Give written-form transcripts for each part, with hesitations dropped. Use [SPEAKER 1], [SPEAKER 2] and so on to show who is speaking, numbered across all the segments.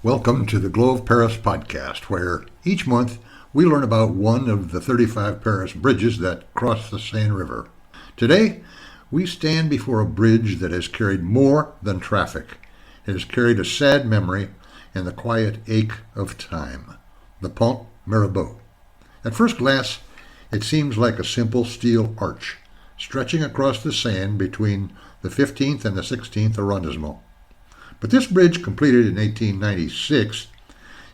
[SPEAKER 1] Welcome to the Glow of Paris podcast, where each month we learn about one of the 35 Paris bridges that cross the Seine River. Today, we stand before a bridge that has carried more than traffic. It has carried a sad memory and the quiet ache of time, the Pont Mirabeau. At first glance, it seems like a simple steel arch stretching across the Seine between the 15th and the 16th arrondissement. But this bridge, completed in 1896,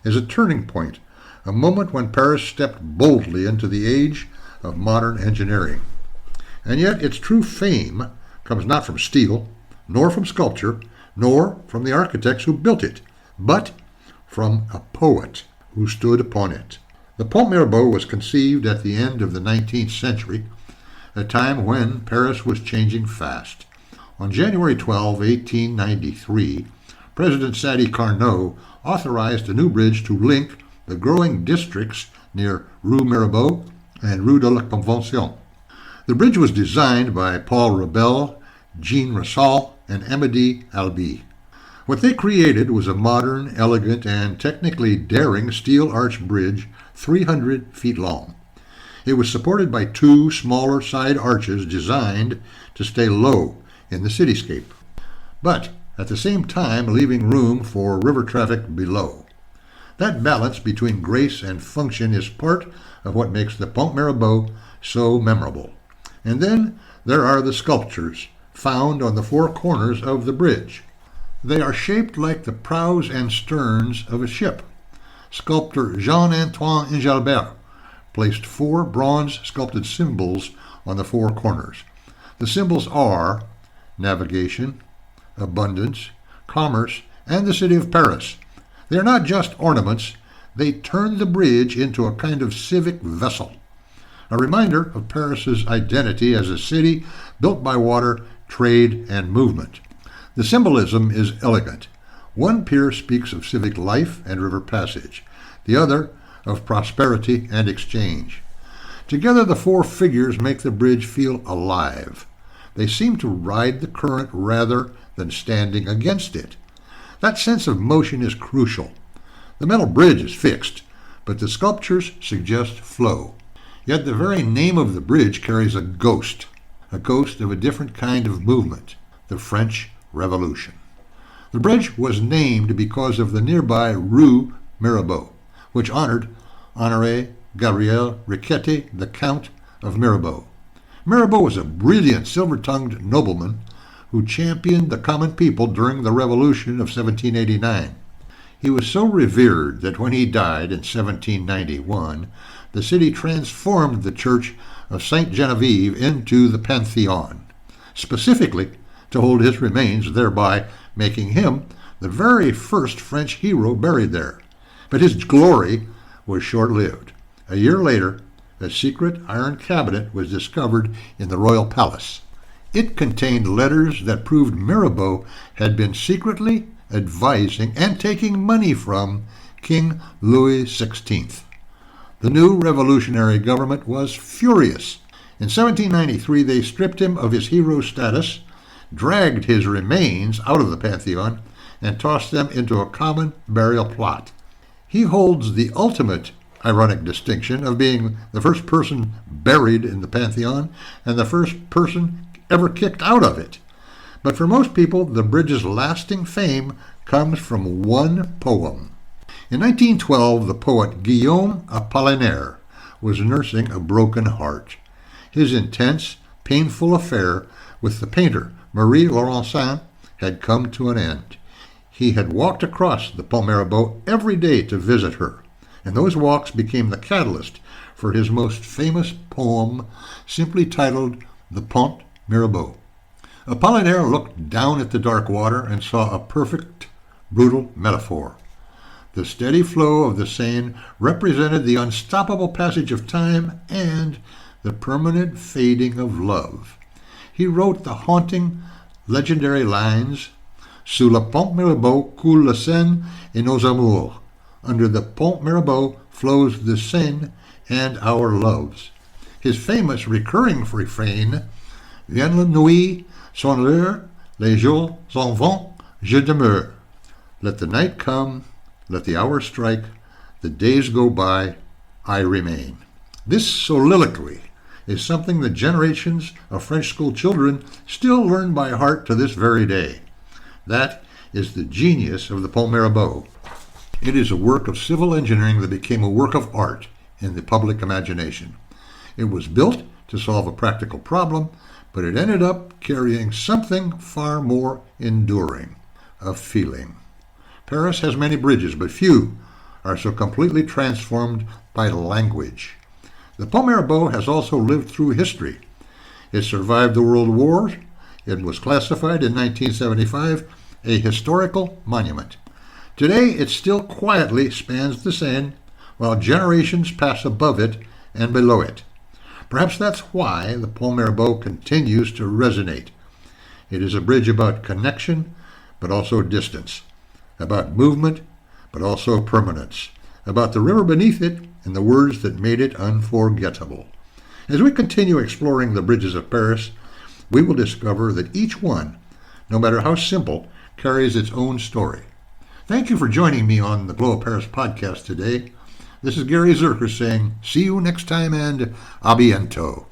[SPEAKER 1] is a turning point, a moment when Paris stepped boldly into the age of modern engineering. And yet its true fame comes not from steel, nor from sculpture, nor from the architects who built it, but from a poet who stood upon it. The Pont Mirabeau was conceived at the end of the 19th century, a time when Paris was changing fast. On January 12, 1893, President Sadi Carnot authorized a new bridge to link the growing districts near Rue Mirabeau and Rue de la Convention. The bridge was designed by Paul Rabel, Jean Rissol, and Amédée Albi. What they created was a modern, elegant, and technically daring steel arch bridge 300 feet long. It was supported by two smaller side arches designed to stay low in the cityscape, but at the same time leaving room for river traffic below. That balance between grace and function is part of what makes the Pont Mirabeau so memorable. And then there are the sculptures found on the four corners of the bridge. They are shaped like the prows and sterns of a ship. Sculptor Jean Antoine Injalbert placed four bronze sculpted symbols on the four corners. The symbols are navigation, abundance, commerce, and the city of Paris. They are not just ornaments, they turn the bridge into a kind of civic vessel, a reminder of Paris's identity as a city built by water, trade, and movement. The symbolism is elegant. One pier speaks of civic life and river passage, the other of prosperity and exchange. Together, the four figures make the bridge feel alive. They seem to ride the current rather than standing against it. That sense of motion is crucial. The metal bridge is fixed, but the sculptures suggest flow. Yet the very name of the bridge carries a ghost of a different kind of movement, the French Revolution. The bridge was named because of the nearby Rue Mirabeau, which honored Honoré Gabriel Riquetti, the Count of Mirabeau. Mirabeau was a brilliant silver-tongued nobleman who championed the common people during the Revolution of 1789. He was so revered that when he died in 1791, the city transformed the church of Sainte Geneviève into the Pantheon, specifically to hold his remains, thereby making him the very first French hero buried there. But his glory was short-lived. A year later, a secret iron cabinet was discovered in the royal palace. It contained letters that proved Mirabeau had been secretly advising and taking money from King Louis XVI. The new revolutionary government was furious. In 1793, they stripped him of his hero status, dragged his remains out of the Pantheon, and tossed them into a common burial plot. He holds the ultimate ironic distinction of being the first person buried in the Pantheon and the first person ever kicked out of it. But for most people, the bridge's lasting fame comes from one poem. In 1912, the poet Guillaume Apollinaire was nursing a broken heart. His intense, painful affair with the painter Marie Laurencin had come to an end. He had walked across the Pont Mirabeau every day to visit her, and those walks became the catalyst for his most famous poem, simply titled The Pont Mirabeau. Apollinaire looked down at the dark water and saw a perfect, brutal metaphor. The steady flow of the Seine represented the unstoppable passage of time and the permanent fading of love. He wrote the haunting, legendary lines, Sous le Pont Mirabeau coule la Seine et nos amours. Under the Pont Mirabeau flows the Seine and our loves. His famous recurring refrain, Vient la nuit, son l'heure, les jours s'en vont, je demeure. Let the night come, Let the hours strike, the days go by, I remain. This soliloquy is something that generations of French school children still learn by heart to this very day. That is the genius of the Pont Mirabeau. It is a work of civil engineering that became a work of art in the public imagination. It was built to solve a practical problem, but it ended up carrying something far more enduring, a feeling. Paris has many bridges, but few are so completely transformed by language. The Pont Mirabeau has also lived through history. It survived the World Wars. It was classified in 1975 a historical monument. Today, it still quietly spans the Seine, while generations pass above it and below it. Perhaps that's why the Pont Mirabeau continues to resonate. It is a bridge about connection, but also distance, about movement, but also permanence, about the river beneath it and the words that made it unforgettable. As we continue exploring the bridges of Paris, we will discover that each one, no matter how simple, carries its own story. Thank you for joining me on the Glow of Paris podcast today. This is Gary Zuercher saying, see you next time and à bientôt.